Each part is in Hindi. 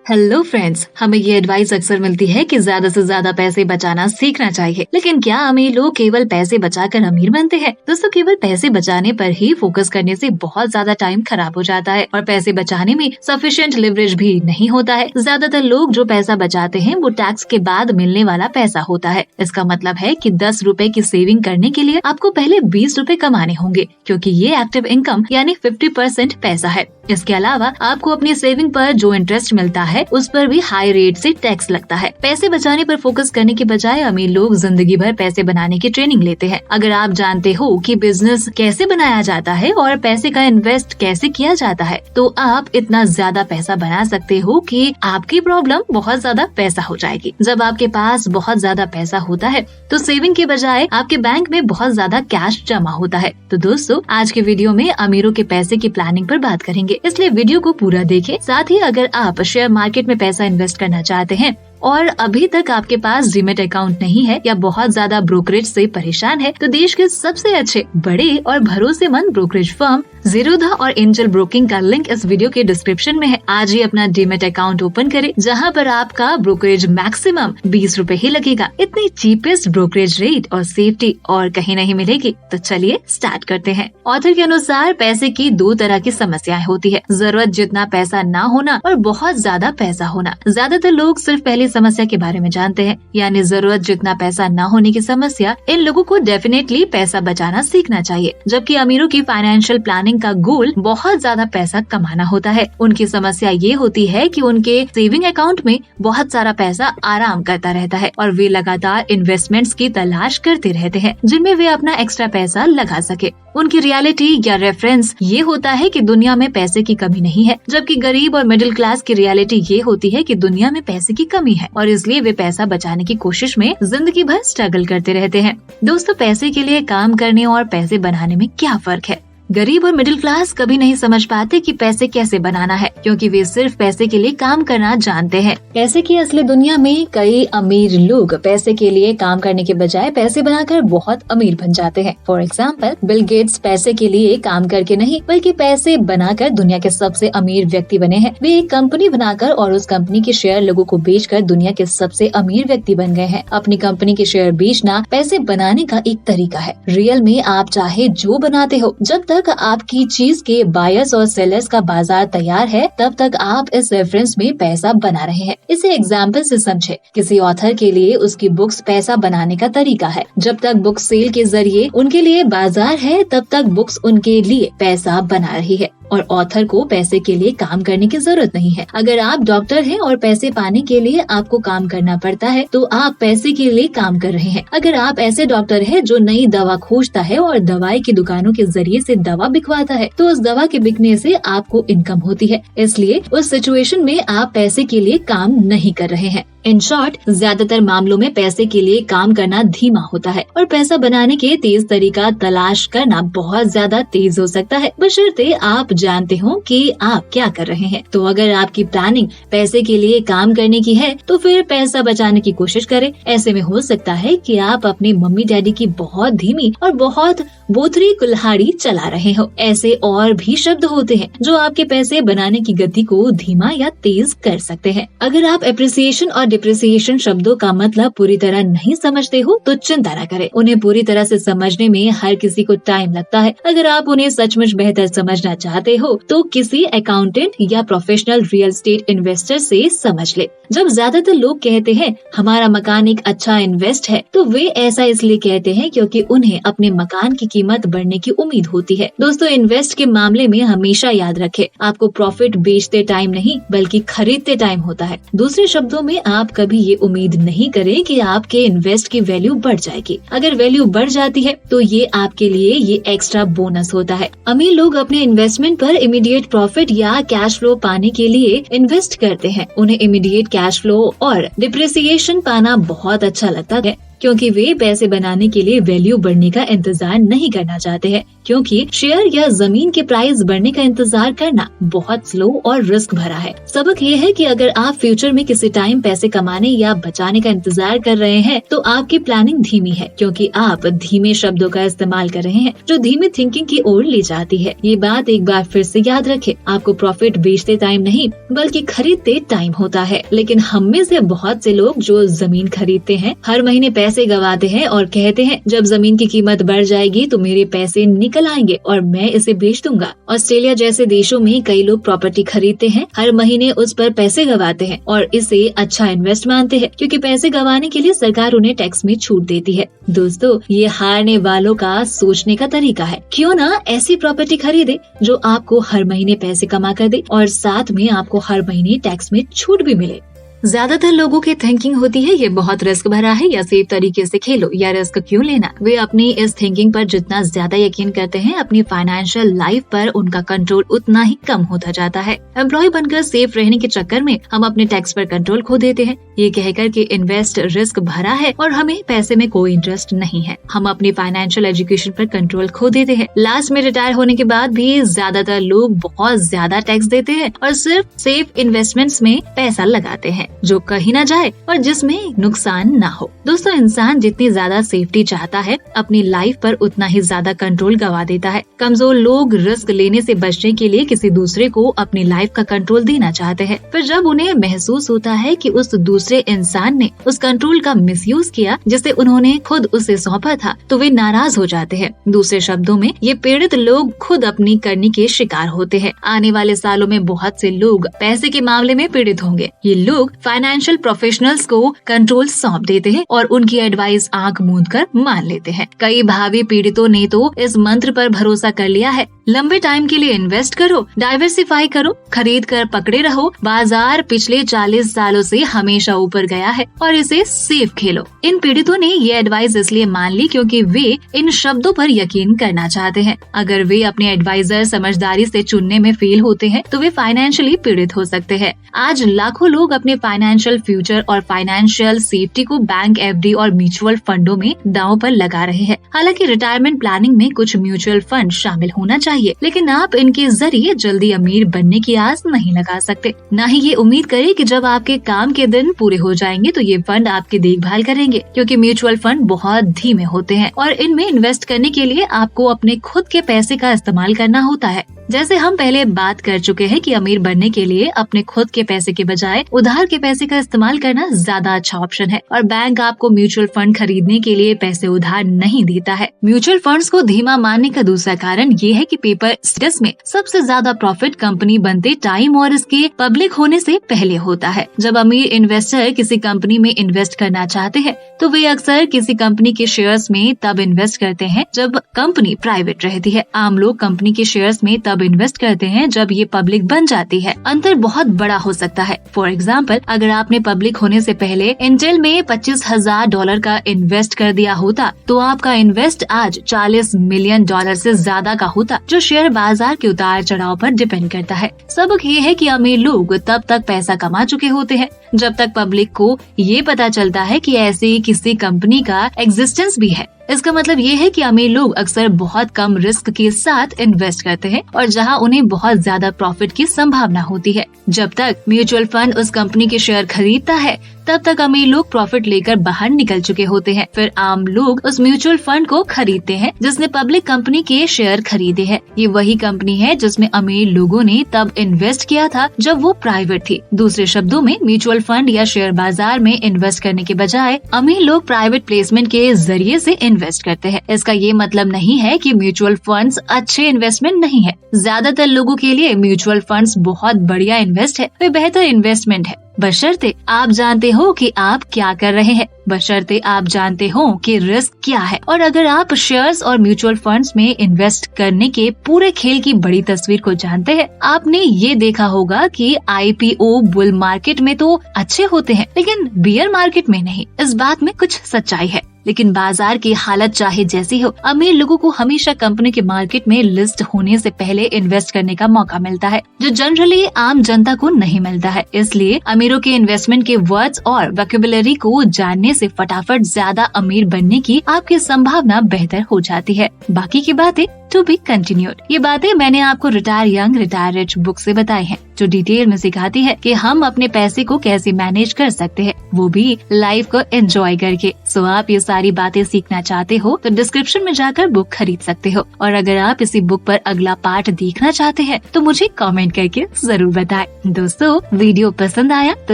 हेलो फ्रेंड्स, हमें ये एडवाइस अक्सर मिलती है कि ज्यादा से ज्यादा पैसे बचाना सीखना चाहिए। लेकिन क्या अमीर लोग केवल पैसे बचाकर अमीर बनते हैं? दोस्तों, केवल पैसे बचाने पर ही फोकस करने से बहुत ज्यादा टाइम खराब हो जाता है और पैसे बचाने में सफिशिएंट लिवरेज भी नहीं होता है। ज्यादातर लोग जो पैसा बचाते हैं वो टैक्स के बाद मिलने वाला पैसा होता है। इसका मतलब है कि 10 रुपए की सेविंग करने के लिए आपको पहले 20 रुपए कमाने होंगे, क्योंकि ये एक्टिव इनकम यानी 50% पैसा है। इसके अलावा आपको अपनी सेविंग पर जो इंटरेस्ट मिलता है उस पर भी हाई रेट से टैक्स लगता है। पैसे बचाने पर फोकस करने के बजाय अमीर लोग जिंदगी भर पैसे बनाने की ट्रेनिंग लेते हैं। अगर आप जानते हो कि बिजनेस कैसे बनाया जाता है और पैसे का इन्वेस्ट कैसे किया जाता है, तो आप इतना ज्यादा पैसा बना सकते हो कि आपकी प्रॉब्लम बहुत ज्यादा पैसा हो जाएगी। जब आपके पास बहुत ज्यादा पैसा होता है तो सेविंग के बजाय आपके बैंक में बहुत ज्यादा कैश जमा होता है। तो दोस्तों, आज के वीडियो में अमीरों के पैसे की प्लानिंग पर बात करेंगे, इसलिए वीडियो को पूरा देखें। साथ ही अगर आप शेयर मार्केट में पैसा इन्वेस्ट करना चाहते हैं और अभी तक आपके पास डीमैट अकाउंट नहीं है या बहुत ज्यादा ब्रोकरेज से परेशान है, तो देश के सबसे अच्छे, बड़े और भरोसेमंद ब्रोकरेज फर्म ज़ीरोधा और एंजल ब्रोकिंग का लिंक इस वीडियो के डिस्क्रिप्शन में है। आज ही अपना डीमैट अकाउंट ओपन करें, जहां पर आपका ब्रोकरेज मैक्सिमम 20 रुपए ही लगेगा। इतनी चीपेस्ट ब्रोकरेज रेट और सेफ्टी और कहीं नहीं मिलेगी। तो चलिए स्टार्ट करते हैं। ऑथर के अनुसार पैसे की 2 तरह की समस्याएं होती है, जरूरत जितना पैसा ना होना और बहुत ज्यादा पैसा होना। ज्यादातर लोग सिर्फ पहली समस्या के बारे में जानते हैं, यानी जरूरत जितना पैसा न होने की समस्या। इन लोगों को डेफिनेटली पैसा बचाना सीखना चाहिए, जबकि अमीरों की फाइनेंशियल प्लानिंग का गोल बहुत ज्यादा पैसा कमाना होता है। उनकी समस्या ये होती है कि उनके सेविंग अकाउंट में बहुत सारा पैसा आराम करता रहता है और वे लगातार इन्वेस्टमेंट्स की तलाश करते रहते हैं जिनमें वे अपना एक्स्ट्रा पैसा लगा सके। उनकी रियलिटी या रेफरेंस ये होता है कि दुनिया में पैसे की कमी नहीं है, जबकि गरीब और मिडिल क्लास की रियलिटी ये होती है कि दुनिया में पैसे की कमी है और इसलिए वे पैसा बचाने की कोशिश में जिंदगी भर स्ट्रगल करते रहते हैं। दोस्तों, पैसे के लिए काम करने और पैसे बनाने में क्या फर्क है? गरीब और मिडिल क्लास कभी नहीं समझ पाते कि पैसे कैसे बनाना है, क्योंकि वे सिर्फ पैसे के लिए काम करना जानते हैं। पैसे की असली दुनिया में कई अमीर लोग पैसे के लिए काम करने के बजाय पैसे बनाकर बहुत अमीर बन जाते हैं। फॉर एग्जाम्पल, बिल गेट्स पैसे के लिए काम करके नहीं बल्कि पैसे बनाकर दुनिया के सबसे अमीर व्यक्ति बने हैं। वे एक कंपनी बनाकर और उस कंपनी के शेयर लोगों को बेचकर दुनिया के सबसे अमीर व्यक्ति बन गए हैं। अपनी कंपनी के शेयर बेचना पैसे बनाने का एक तरीका है। रियल में आप चाहे जो बनाते हो, जब तक आपकी चीज के बायर्स और सेलर्स का बाजार तैयार है, तब तक आप इस रेफरेंस में पैसा बना रहे हैं। इसे एग्जाम्पल से समझे। किसी ऑथर के लिए उसकी बुक्स पैसा बनाने का तरीका है। जब तक बुक सेल के जरिए उनके लिए बाजार है, तब तक बुक्स उनके लिए पैसा बना रही है और ऑथर को पैसे के लिए काम करने की जरूरत नहीं है। अगर आप डॉक्टर हैं और पैसे पाने के लिए आपको काम करना पड़ता है, तो आप पैसे के लिए काम कर रहे हैं। अगर आप ऐसे डॉक्टर हैं जो नई दवा खोजता है और दवाई की दुकानों के जरिए से दवा बिकवाता है, तो उस दवा के बिकने से आपको इनकम होती है। इसलिए उस सिचुएशन में आप पैसे के लिए काम नहीं कर रहे हैं। इन शॉर्ट, ज्यादातर मामलों में पैसे के लिए काम करना धीमा होता है और पैसा बनाने के तेज तरीका तलाश करना बहुत ज्यादा तेज हो सकता है, बशर्ते आप जानते हो कि आप क्या कर रहे हैं। तो अगर आपकी प्लानिंग पैसे के लिए काम करने की है, तो फिर पैसा बचाने की कोशिश करें। ऐसे में हो सकता है कि आप अपने मम्मी डैडी की बहुत धीमी और बहुत बोथरी कुल्हाड़ी चला रहे हो। ऐसे और भी शब्द होते हैं जो आपके पैसे बनाने की गति को धीमा या तेज कर सकते हैं। अगर आप एप्रिसिएशन और डिप्रिसिएशन शब्दों का मतलब पूरी तरह नहीं समझते हो, तो चिंता न करें। उन्हें पूरी तरह से समझने में हर किसी को टाइम लगता है। अगर आप उन्हें सचमुच बेहतर समझना चाहते हो, तो किसी अकाउंटेंट या प्रोफेशनल रियल एस्टेट इन्वेस्टर से समझ ले। जब ज्यादातर लोग कहते हैं हमारा मकान एक अच्छा इन्वेस्ट है, तो वे ऐसा इसलिए कहते हैं क्योंकि उन्हें अपने मकान की कीमत बढ़ने की उम्मीद होती है। दोस्तों, इन्वेस्ट के मामले में हमेशा याद रखें, आपको प्रॉफिट बेचते टाइम नहीं बल्कि खरीदते टाइम होता है। दूसरे शब्दों में, आप कभी ये उम्मीद नहीं करें कि आपके इन्वेस्ट की वैल्यू बढ़ जाएगी। अगर वैल्यू बढ़ जाती है, तो ये आपके लिए ये एक्स्ट्रा बोनस होता है। अमीर लोग अपने इन्वेस्टमेंट पर इमीडिएट प्रॉफिट या कैश फ्लो पाने के लिए इन्वेस्ट करते हैं। उन्हें इमीडिएट कैश फ्लो और डिप्रिसिएशन पाना बहुत अच्छा लगता है, क्योंकि वे पैसे बनाने के लिए वैल्यू बढ़ने का इंतजार नहीं करना चाहते हैं, क्योंकि शेयर या जमीन के प्राइस बढ़ने का इंतजार करना बहुत स्लो और रिस्क भरा है। सबक ये है कि अगर आप फ्यूचर में किसी टाइम पैसे कमाने या बचाने का इंतजार कर रहे हैं तो आपकी प्लानिंग धीमी है, क्योंकि आप धीमे शब्दों का इस्तेमाल कर रहे हैं जो धीमी थिंकिंग की ओर ले जाती है। ये बात एक बार फिर से याद रखें, आपको प्रॉफिट बेचते टाइम नहीं बल्कि खरीदते टाइम होता है। लेकिन हम में से बहुत से लोग जो जमीन खरीदते हैं हर महीने पैसे गंवाते हैं और कहते हैं जब जमीन की कीमत बढ़ जाएगी तो मेरे पैसे निकल आएंगे और मैं इसे बेच दूंगा। ऑस्ट्रेलिया जैसे देशों में कई लोग प्रॉपर्टी खरीदते हैं, हर महीने उस पर पैसे गंवाते हैं और इसे अच्छा इन्वेस्ट मानते हैं, क्योंकि पैसे गंवाने के लिए सरकार उन्हें टैक्स में छूट देती है। दोस्तों, ये हारने वालों का सोचने का तरीका है। क्यों ना ऐसी प्रॉपर्टी खरीदे जो आपको हर महीने पैसे कमा कर दे और साथ में आपको हर महीने टैक्स में छूट भी मिले। ज्यादातर लोगों की थिंकिंग होती है ये बहुत रिस्क भरा है या सेफ तरीके से खेलो या रिस्क क्यों लेना। वे अपनी इस थिंकिंग पर जितना ज्यादा यकीन करते हैं अपनी फाइनेंशियल लाइफ पर उनका कंट्रोल उतना ही कम होता जाता है। एम्प्लॉय बनकर सेफ रहने के चक्कर में हम अपने टैक्स पर कंट्रोल खो देते हैं, ये कहकर कि इन्वेस्ट रिस्क भरा है और हमें पैसे में कोई इंटरेस्ट नहीं है। हम अपनी फाइनेंशियल एजुकेशन पर कंट्रोल खो देते हैं। लास्ट में रिटायर होने के बाद भी ज्यादातर लोग बहुत ज्यादा टैक्स देते हैं और सिर्फ सेफ इन्वेस्टमेंट्स में पैसा लगाते हैं जो कहीं ना जाए और जिसमें नुकसान ना हो। दोस्तों, इंसान जितनी ज्यादा सेफ्टी चाहता है अपनी लाइफ पर उतना ही ज्यादा कंट्रोल गवा देता है। कमजोर लोग रिस्क लेने से बचने के लिए किसी दूसरे को अपनी लाइफ का कंट्रोल देना चाहते हैं। फिर जब उन्हें महसूस होता है कि उस दूसरे इंसान ने उस कंट्रोल का मिसयूज किया जिसे उन्होंने खुद उसे सौंपा था, तो वे नाराज हो जाते हैं। दूसरे शब्दों में ये पीड़ित लोग खुद अपनी करनी के शिकार होते हैं। आने वाले सालों में बहुत से लोग पैसे के मामले में पीड़ित होंगे। ये लोग फाइनेंशियल प्रोफेशनल्स को कंट्रोल सौंप देते हैं और उनकी एडवाइस आंख मूंद कर मान लेते हैं। कई भावी पीड़ितों ने तो इस मंत्र पर भरोसा कर लिया है, लंबे टाइम के लिए इन्वेस्ट करो, डाइवर्सिफाई करो, खरीद कर पकड़े रहो, बाजार पिछले 40 सालों से हमेशा ऊपर गया है और इसे सेफ खेलो। इन पीड़ितों ने ये एडवाइस इसलिए मान ली क्योंकि वे इन शब्दों पर यकीन करना चाहते हैं। अगर वे अपने एडवाइजर समझदारी से चुनने में फेल होते हैं तो वे फाइनेंशियली पीड़ित हो सकते हैं। आज लाखों लोग अपने फाइनेंशियल फ्यूचर और फाइनेंशियल सेफ्टी को बैंक, एफडी और म्यूचुअल फंडों में दांव पर लगा रहे हैं। हालांकि रिटायरमेंट प्लानिंग में कुछ म्यूचुअल फंड शामिल होना चाहिए, लेकिन आप इनके जरिए जल्दी अमीर बनने की आस नहीं लगा सकते। न ही ये उम्मीद करें कि जब आपके काम के दिन पूरे हो जाएंगे तो ये फंड आपकी देखभाल करेंगे, क्योंकि म्यूचुअल फंड बहुत धीमे होते हैं और इनमें इन्वेस्ट करने के लिए आपको अपने खुद के पैसे का इस्तेमाल करना होता है। जैसे हम पहले बात कर चुके हैं कि अमीर बनने के लिए अपने खुद के पैसे के बजाय उधार के पैसे का इस्तेमाल करना ज्यादा अच्छा ऑप्शन है और बैंक आपको म्यूचुअल फंड खरीदने के लिए पैसे उधार नहीं देता है। म्यूचुअल फंड्स को धीमा मानने का दूसरा कारण ये है कि पेपर स्टेटस में सबसे ज्यादा प्रॉफिट कंपनी बनते टाइम और इसके पब्लिक होने से पहले होता है। जब अमीर इन्वेस्टर किसी कंपनी में इन्वेस्ट करना चाहते हैं तो वे अक्सर किसी कंपनी के शेयर्स में तब इन्वेस्ट करते हैं जब कंपनी प्राइवेट रहती है। आम लोग कंपनी के शेयर्स में तब इन्वेस्ट करते हैं जब ये पब्लिक बन जाती है। अंतर बहुत बड़ा हो सकता है। फॉर एग्जाम्पल, अगर आपने पब्लिक होने से पहले इंटेल में $25,000 का इन्वेस्ट कर दिया होता तो आपका इन्वेस्ट आज $40 मिलियन से ज्यादा का होता, जो शेयर बाजार के उतार चढ़ाव पर डिपेंड करता है। सबक ये है कि अमीर लोग तब तक पैसा कमा चुके होते हैं जब तक पब्लिक को ये पता चलता है कि ऐसी किसी कंपनी का एग्जिस्टेंस भी है। इसका मतलब ये है कि अमीर लोग अक्सर बहुत कम रिस्क के साथ इन्वेस्ट करते हैं और जहां उन्हें बहुत ज्यादा प्रॉफिट की संभावना होती है। जब तक म्यूचुअल फंड उस कंपनी के शेयर खरीदता है तब तक अमीर लोग प्रॉफिट लेकर बाहर निकल चुके होते हैं। फिर आम लोग उस म्यूचुअल फंड को खरीदते हैं जिसने पब्लिक कंपनी के शेयर खरीदे हैं। ये वही कंपनी है जिसमें अमीर लोगों ने तब इन्वेस्ट किया था जब वो प्राइवेट थी। दूसरे शब्दों में, म्यूचुअल फंड या शेयर बाजार में इन्वेस्ट करने के बजाय अमीर लोग प्राइवेट प्लेसमेंट के जरिए से इन्वेस्ट करते हैं। इसका ये मतलब नहीं है कि म्यूचुअल फंड्स अच्छे इन्वेस्टमेंट नहीं है। ज्यादातर लोगों के लिए म्यूचुअल फंड्स बहुत बढ़िया इन्वेस्ट है, वे बेहतर इन्वेस्टमेंट है, बशर्ते आप जानते हो कि आप क्या कर रहे हैं, बशर्ते आप जानते हो कि रिस्क क्या है। और अगर आप शेयर्स और म्यूचुअल फंड्स में इन्वेस्ट करने के पूरे खेल की बड़ी तस्वीर को जानते हैं, आपने ये देखा होगा कि IPO बुल मार्केट में तो अच्छे होते हैं लेकिन बियर मार्केट में नहीं। इस बात में कुछ सच्चाई है, लेकिन बाजार की हालत चाहे जैसी हो, अमीर लोगों को हमेशा कंपनी के मार्केट में लिस्ट होने से पहले इन्वेस्ट करने का मौका मिलता है, जो जनरली आम जनता को नहीं मिलता है। इसलिए अमीरों के इन्वेस्टमेंट के वर्ड्स और वोकैबुलरी को जानने से फटाफट ज्यादा अमीर बनने की आपकी संभावना बेहतर हो जाती है। बाकी की बातें टू बी कंटिन्यूड। ये बातें मैंने आपको retire young retire rich book से बताई हैं, जो डिटेल में सिखाती है कि हम अपने पैसे को कैसे मैनेज कर सकते हैं, वो भी लाइफ को एंजॉय करके। सो आप ये सारी बातें सीखना चाहते हो तो डिस्क्रिप्शन में जाकर बुक खरीद सकते हो। और अगर आप इसी बुक पर अगला पार्ट देखना चाहते हैं तो मुझे कमेंट करके जरूर बताएं। दोस्तों, वीडियो पसंद आया तो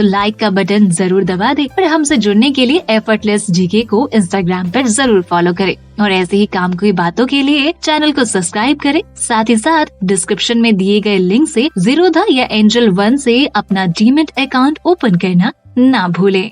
लाइक का बटन जरूर दबा दें और हमसे जुड़ने के लिए एफर्टलेस जीके को इंस्टाग्राम पर जरूर फॉलो करें और ऐसे ही काम की बातों के लिए चैनल को सब्सक्राइब करें। साथ ही साथ डिस्क्रिप्शन में दिए गए लिंक से ज़ीरोधा या एंजल वन से अपना डीमैट अकाउंट ओपन करना ना भूलें।